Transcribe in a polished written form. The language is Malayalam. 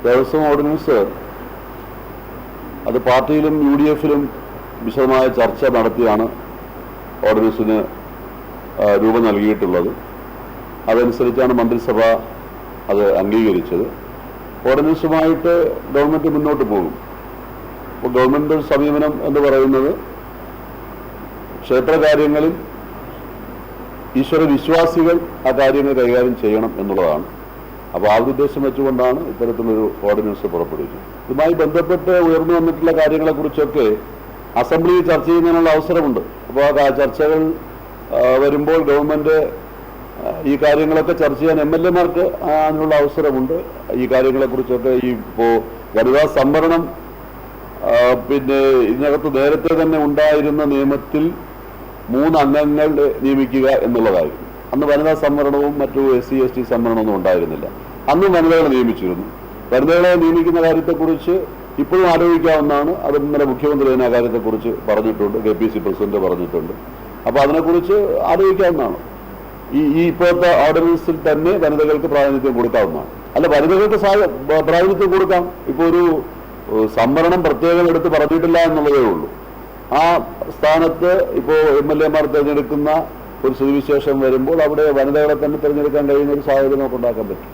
ദേവസ്വം ഓർഡിനൻസ് അത് പാർട്ടിയിലും UDF-ലും വിശദമായ ചർച്ച നടത്തിയാണ് ഓർഡിനൻസിന് രൂപം നൽകിയിട്ടുള്ളത്. അതനുസരിച്ചാണ് മന്ത്രിസഭ അത് അംഗീകരിച്ചത്. ഓർഡിനൻസുമായിട്ട് ഗവൺമെൻറ് മുന്നോട്ട് പോകും. അപ്പോൾ ഗവൺമെൻറ് സമീപനം എന്ന് പറയുന്നത് ക്ഷേത്രകാര്യങ്ങളിൽ ഈശ്വര വിശ്വാസികൾ ആ കാര്യങ്ങൾ കൈകാര്യം ചെയ്യണം എന്നുള്ളതാണ്. അപ്പോൾ ആ ഉദ്ദേശം വെച്ചുകൊണ്ടാണ് ഇത്തരത്തിലൊരു ഓർഡിനൻസ് പുറപ്പെടുവിച്ചത്. ഇതുമായി ബന്ധപ്പെട്ട് ഉയർന്നു വന്നിട്ടുള്ള കാര്യങ്ങളെക്കുറിച്ചൊക്കെ അസംബ്ലിയിൽ ചർച്ച ചെയ്യുന്നതിനുള്ള അവസരമുണ്ട്. അപ്പോൾ ആ ചർച്ചകൾ വരുമ്പോൾ ഗവൺമെൻറ് ഈ കാര്യങ്ങളൊക്കെ ചർച്ച ചെയ്യാൻ MLA-മാർക്ക് അതിനുള്ള അവസരമുണ്ട്. ഈ കാര്യങ്ങളെക്കുറിച്ചൊക്കെ ഇപ്പോൾ വനിതാ സംവരണം പിന്നെ ഇതിനകത്ത് നേരത്തെ തന്നെ ഉണ്ടായിരുന്ന നിയമത്തിൽ 3 അംഗങ്ങൾ നിയമിക്കുക എന്നുള്ളതായിരുന്നു. അന്ന് വനിതാ സംവരണവും മറ്റു SC/ST സംവരണമൊന്നും ഉണ്ടായിരുന്നില്ല. അന്ന് വനിതകളെ നിയമിച്ചിരുന്നു. വനിതകളെ നിയമിക്കുന്ന കാര്യത്തെക്കുറിച്ച് ഇപ്പോഴും ആലോചിക്കാവുന്നതാണ്. അത് ഇന്നലെ മുഖ്യമന്ത്രി തന്നെ ആ കാര്യത്തെക്കുറിച്ച് പറഞ്ഞിട്ടുണ്ട്, KPC പ്രസിഡന്റ് പറഞ്ഞിട്ടുണ്ട്. അപ്പോൾ അതിനെക്കുറിച്ച് ആലോചിക്കാവുന്നതാണ്. ഈ ഇപ്പോഴത്തെ ഓർഡിനൻസിൽ തന്നെ വനിതകൾക്ക് പ്രാതിനിധ്യം കൊടുക്കാവുന്നതാണ്. അല്ല, വനിതകൾക്ക് പ്രാതിനിധ്യം കൊടുക്കാം. ഇപ്പോൾ ഒരു സംവരണം പ്രത്യേകം എടുത്ത് പറഞ്ഞിട്ടില്ല എന്നുള്ളതേ ഉള്ളൂ. ആ സ്ഥാനത്ത് ഇപ്പോൾ MLA-മാർ തിരഞ്ഞെടുക്കുന്ന ഒരു സ്ഥിതിവിശേഷം വരുമ്പോൾ അവിടെ വനിതകളെ തന്നെ തിരഞ്ഞെടുക്കാൻ കഴിയുന്ന ഒരു സാഹചര്യം നമുക്ക് ഉണ്ടാക്കാൻ പറ്റും.